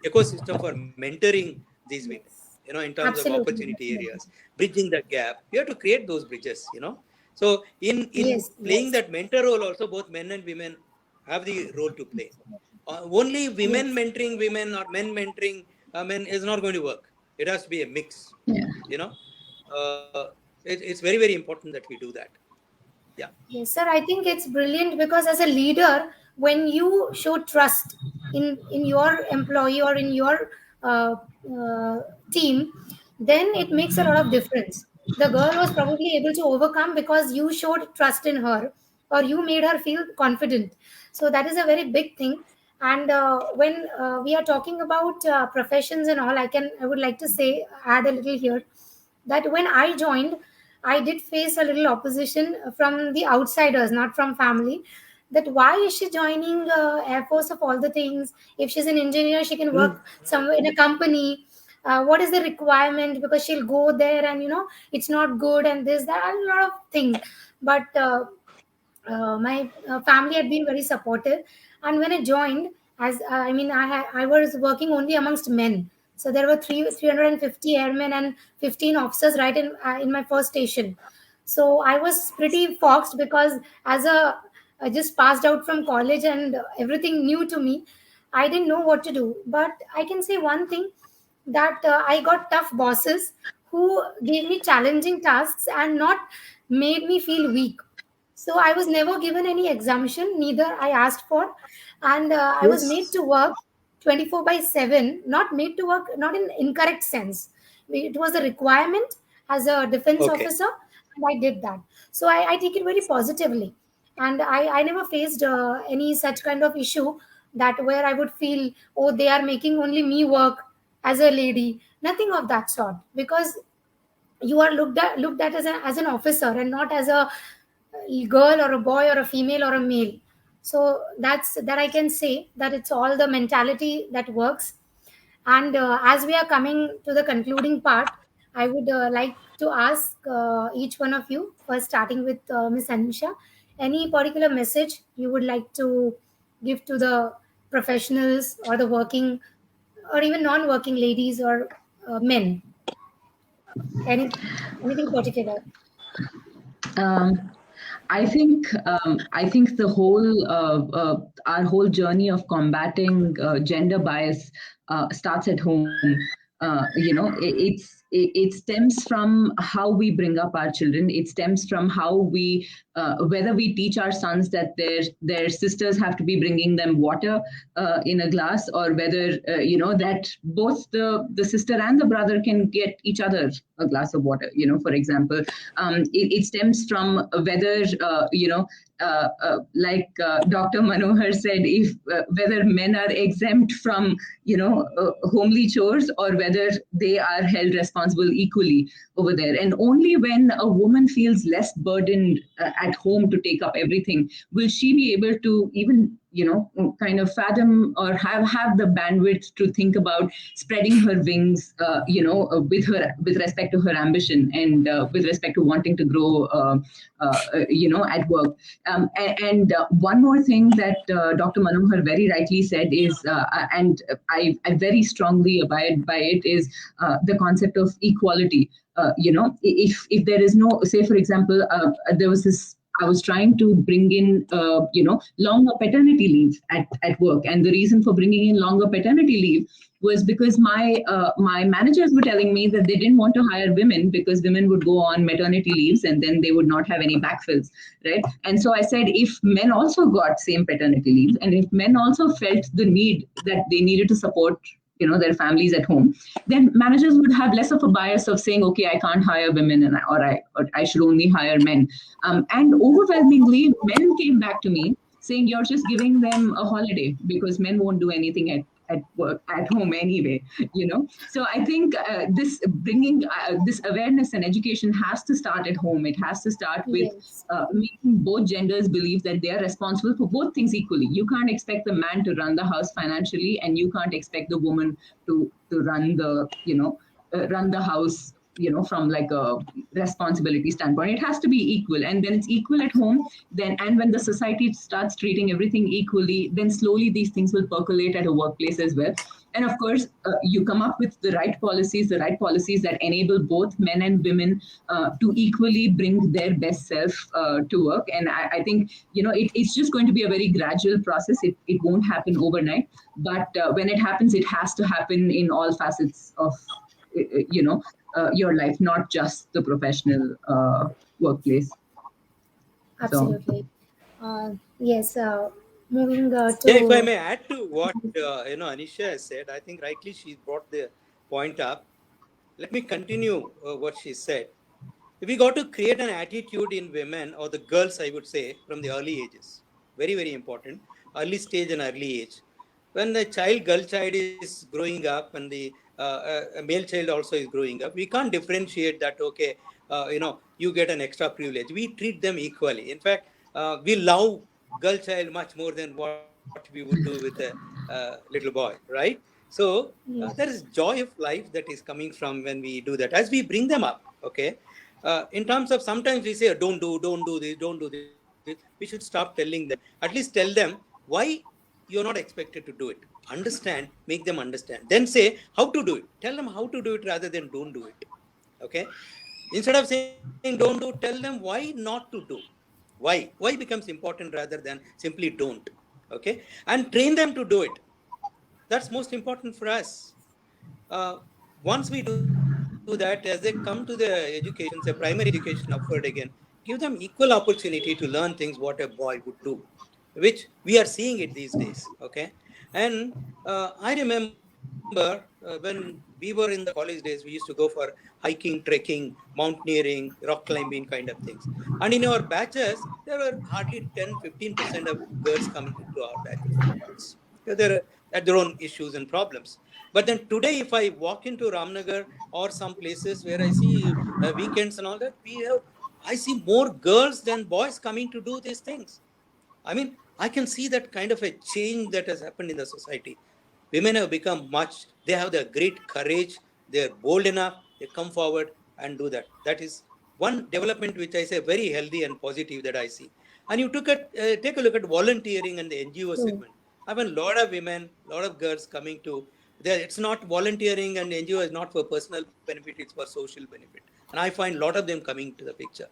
ecosystem for mentoring these women, Yes. in terms of Absolutely. opportunity Absolutely. areas, bridging the gap. We have to create those bridges. So in Yes. playing Yes. that mentor role, also both men and women have the role to play. Only women Yes. mentoring women or men mentoring men is not going to work. It has to be a mix. Yeah. You know, it's very, very important that we do that. Yeah. Yes, sir. I think it's brilliant because as a leader, when you show trust in your employee or in your uh, uh, team, then it makes a lot of difference. The girl was probably able to overcome because you showed trust in her or you made her feel confident. So that is a very big thing. And when we are talking about professions and all, I would like to say add a little here that when I joined, I did face a little opposition from the outsiders, not from family. That why is she joining Air Force of all the things? If she's an engineer, she can Mm. work somewhere in a company. What is the requirement? Because she'll go there and it's not good and this that and a lot of things. But my family had been very supportive, and when I joined, as I mean, I was working only amongst men. So there were 350 airmen and 15 officers right in my first station. So I was pretty foxed because as a I just passed out from college and everything new to me, I didn't know what to do. But I can say one thing, that I got tough bosses who gave me challenging tasks and not made me feel weak. So I was never given any exemption, neither I asked for, and I was made Yes. to work 24 by 7, not made to work, not in incorrect sense. It was a requirement as a defense Okay. officer, and I did that. So I take it very positively, and I never faced any such kind of issue that where I would feel, oh, they are making only me work as a lady. Nothing of that sort, because you are looked at as an officer and not as a girl or a boy or a female or a male. So that I can say that it's all the mentality that works. And as we are coming to the concluding part, I would like to ask each one of you, first starting with Miss Anisha, any particular message you would like to give to the professionals or the working or even non-working ladies or men. Any anything particular? Um, I think the whole our whole journey of combating gender bias starts at home. It stems from how we bring up our children. It stems from how we whether we teach our sons that their sisters have to be bringing them water in a glass, or whether that both the sister and the brother can get each other a glass of water. For example, it stems from whether Dr. Manohar said, if whether men are exempt from homely chores, or whether they are held responsible equally over there. And only when a woman feels less burdened at home to take up everything will she be able to even kind of fathom or have the bandwidth to think about spreading her wings with respect to her ambition, and with respect to wanting to grow at work. And one more thing that Dr. Manohar very rightly said is, and I very strongly abide by it, is the concept of equality. If there is no, say for example, there was this, I was trying to bring in, longer paternity leave at work. And the reason for bringing in longer paternity leave was because my managers were telling me that they didn't want to hire women because women would go on maternity leaves and then they would not have any backfills, right? And so I said, if men also got same paternity leave, and if men also felt the need that they needed to support their families at home, then managers would have less of a bias of saying, okay, I can't hire women, or I should only hire men. And overwhelmingly, men came back to me saying, you're just giving them a holiday because men won't do anything at work, at home anyway, So I think this bringing this awareness and education has to start at home. It has to start with Yes. making both genders believe that they are responsible for both things equally. You can't expect the man to run the house financially, and you can't expect the woman to run the run the house, from like a responsibility standpoint. It has to be equal, and when it's equal at home, then and when the society starts treating everything equally, then slowly these things will percolate at a workplace as well. And of course, you come up with the right policies that enable both men and women to equally bring their best self to work. And I think it's just going to be a very gradual process. It won't happen overnight, but when it happens, it has to happen in all facets of your life, not just the professional workplace. Absolutely. Yes. Moving Yeah, if I to may add to what Anisha has said, I think rightly she brought the point up. Let me continue what she said. We got to create an attitude in women or the girls, I would say, from the early ages. Very, very important. Early stage and early age. When the girl child is growing up and the a male child also is growing up, we can't differentiate that, okay, you get an extra privilege. We treat them equally. In fact, we love girl child much more than what we would do with a little boy, right? So yes. there is joy of life that is coming from when we do that. As we bring them up, okay, in terms of sometimes we say, don't do this, don't do this. We should stop telling them. At least tell them why you're not expected to do it. Understand, make them understand. Then say how to do it. Tell them how to do it rather than don't do it. Okay. Instead of saying don't do, tell them why not to do. Why becomes important rather than simply don't. Okay. And train them to do it. That's most important for us. Once we do that, as they come to the education, say primary education upward again, give them equal opportunity to learn things what a boy would do, which we are seeing it these days. Okay. And I remember when we were in the college days, we used to go for hiking, trekking, mountaineering, rock climbing kind of things. And in our batches, there were hardly 10-15% of girls coming into our batches. They're at their own issues and problems. But then today, if I walk into Ramnagar or some places where I see weekends and all that, I see more girls than boys coming to do these things. I mean, I can see that kind of a change that has happened in the society. Women have become they have the great courage, they're bold enough, they come forward and do that. That is one development which I say very healthy and positive that I see. And you take a look at volunteering and the NGO segment. I mean, a lot of women, a lot of girls coming to there. It's not volunteering and NGO is not for personal benefit, it's for social benefit. And I find a lot of them coming to the picture.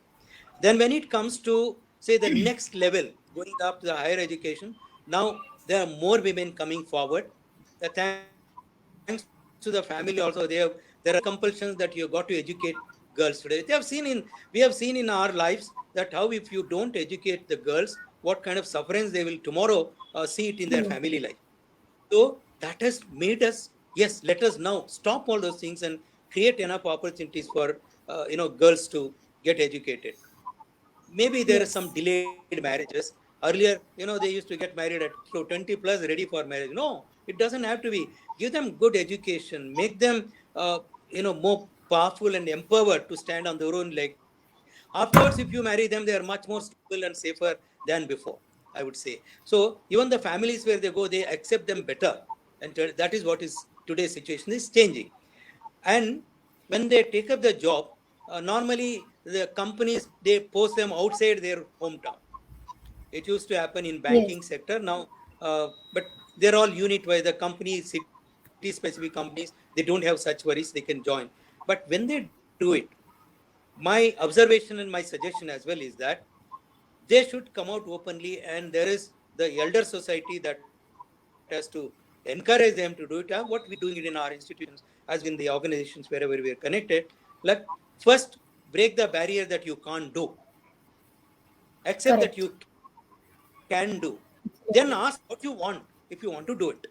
Then when it comes to, say, the next level, going up to the higher education, now there are more women coming forward. Thanks to the family also, there are compulsions that you have got to educate girls today. We have seen in our lives that how if you don't educate the girls, what kind of sufferance they will tomorrow see it in their family life. So that has made us, yes, let us now stop all those things and create enough opportunities for girls to get educated. Maybe there are some Yes. delayed marriages. Earlier, they used to get married at 20 plus ready for marriage. No, it doesn't have to be. Give them good education, make them more powerful and empowered to stand on their own leg. Afterwards, if you marry them, they are much more stable and safer than before, I would say. So even the families where they go, they accept them better. And that is what is today's situation is changing. And when they take up the job, normally the companies, they post them outside their hometown. It used to happen in banking Yes. sector now, but they're all unit wise. The company, city specific companies, they don't have such worries. They can join. But when they do it, my observation and my suggestion as well is that they should come out openly, and there is the elder society that has to encourage them to do it. What we're doing it in our institutions, as in the organizations wherever we are connected. Like, first break the barrier that you can't do, accept that you Correct. can do, then ask what you want if you want to do it.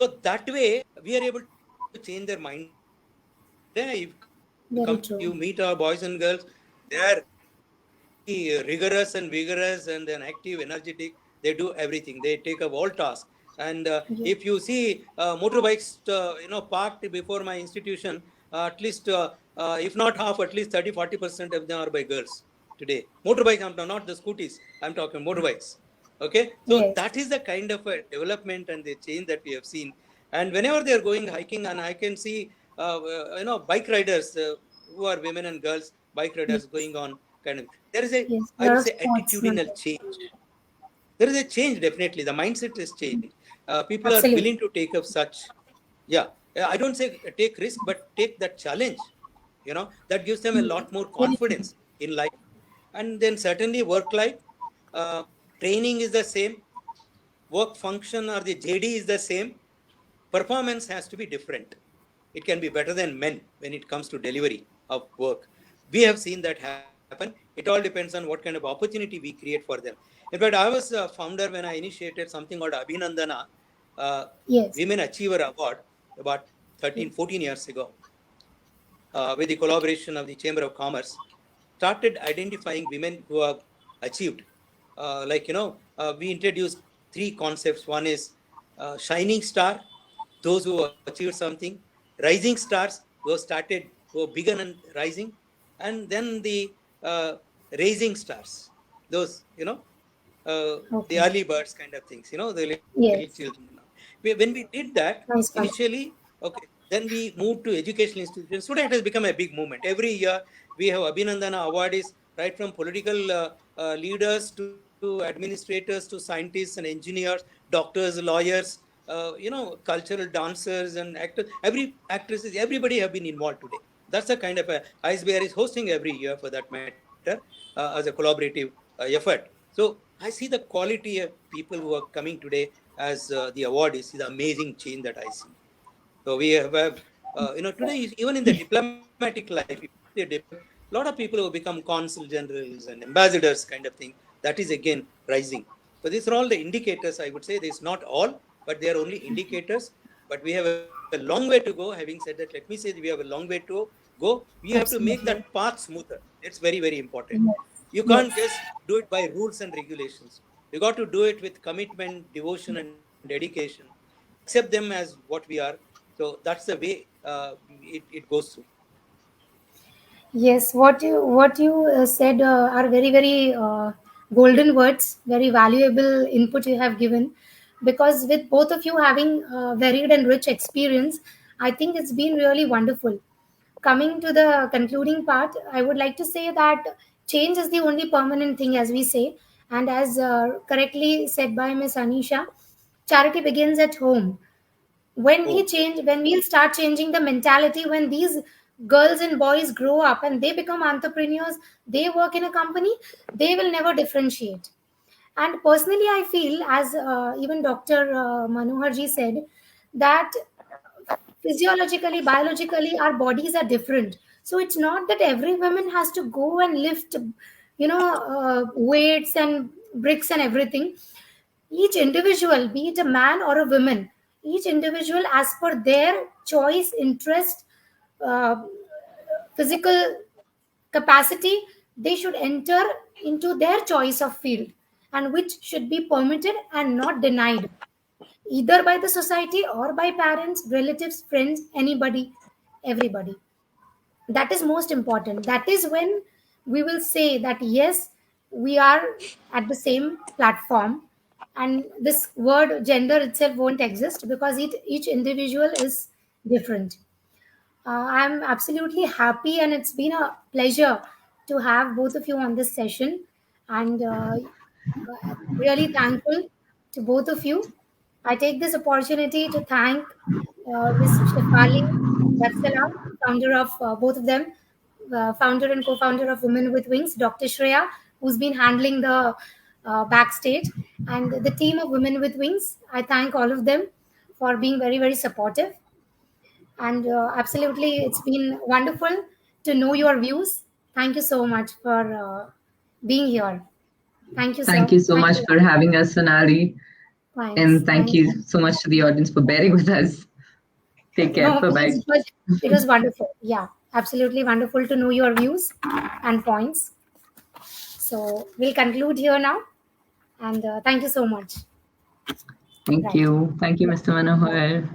So that way we are able to change their mindset. You meet our boys and girls, they are Very true. very rigorous and vigorous and then active, energetic. They do everything. They take up all tasks. They are very motivated. And Yes. if you see motorbikes, parked before my institution, at least, if not half, at least 30-40% of them are by girls today. Motorbikes, not the scooties, I'm talking motorbikes. Okay, so Yes. that is the kind of a development and the change that we have seen. And whenever they are going hiking, and I can see, bike riders who are women and girls, bike riders Yes. going on kind of. There is a, Yes. I There would are say, sportsmen. attitudinal change. There is a change, definitely. The mindset is changed. People are Absolutely. willing to take up such, yeah. I don't say take risk, but take that challenge. That gives them a lot more Yes. confidence in life. And then certainly work life, uh, training is the same, work function or the JD is the same. Performance has to be different. It can be better than men when it comes to delivery of work. We have seen that happen. It all depends on what kind of opportunity we create for them. In fact, I was a founder when I initiated something called Abhinandana Yes. Women Achiever Award about 13, Yes. 14 years ago, with the collaboration of the Chamber of Commerce, started identifying women who have achieved. We introduced three concepts. One is shining star, those who achieved something; rising stars, who begun and rising; and then the raising stars, those the Okay. early birds kind of things. The little children. Yes. When we did that Nice one. initially, okay, then we moved to educational institutions. Today it has become a big movement. Every year we have Abhinandana awardees, right from political leaders to administrators to scientists and engineers, doctors, lawyers, cultural dancers and actors. Every actresses, everybody have been involved today. That's the kind of IceBear is hosting every year for that matter, as a collaborative effort. So I see the quality of people who are coming today as the awardees is the amazing change that I see. So we have, today, even in the diplomatic life, a lot of people who become consul generals and ambassadors kind of thing, that is again rising. So these are all the indicators, I would say. This is not all, but they are only indicators. But we have a long way to go. Having said that, let me say that we have a long way to go. We have to make that Absolutely. path smoother. It's very, very important. Yes. You can't Yes. just do it by rules and regulations. You got to do it with commitment, devotion, and dedication. Accept them as what we are. So that's the way it goes through. Yes, what you said are very very golden words, very valuable input you have given. Because with both of you having varied and rich experience, I think it's been really wonderful. Coming to the concluding part, I would like to say that change is the only permanent thing, as we say, and as correctly said by Miss Anisha, charity begins at home. Oh, When we'll start changing the mentality, when these girls and boys grow up and they become entrepreneurs, they work in a company, they will never differentiate. And personally I feel, as even Dr. Manohar ji said, that physiologically, biologically, our bodies are different. So it's not that every woman has to go and lift weights and bricks and everything. Each individual, be it a man or a woman, each individual, as per their choice, interest, uh, physical capacity, they should enter into their choice of field, and which should be permitted and not denied, either by the society or by parents, relatives, friends, anybody, everybody. That is most important. That is when we will say that yes, we are at the same platform, and this word gender itself won't exist, because each individual is different. I'm absolutely happy, and it's been a pleasure to have both of you on this session, and really thankful to both of you. I take this opportunity to thank Ms. Shefali Vatsala, founder of both of them, founder and co-founder of Women with Wings, Dr. Shreya, who's been handling the backstage, and the team of Women with Wings. I thank all of them for being very, very supportive. And absolutely, it's been wonderful to know your views. Thank you so much for being here. Thank you, Thank sir. you so Thank much you. for having us, Sonali. Thanks. And thank Thanks. you so much to the audience for bearing with us. Take care. No, Bye bye. it was wonderful. Yeah, absolutely wonderful to know your views and points. So we'll conclude here now. And thank you so much. Thank Right. you. Thank you, Mr. Manohar.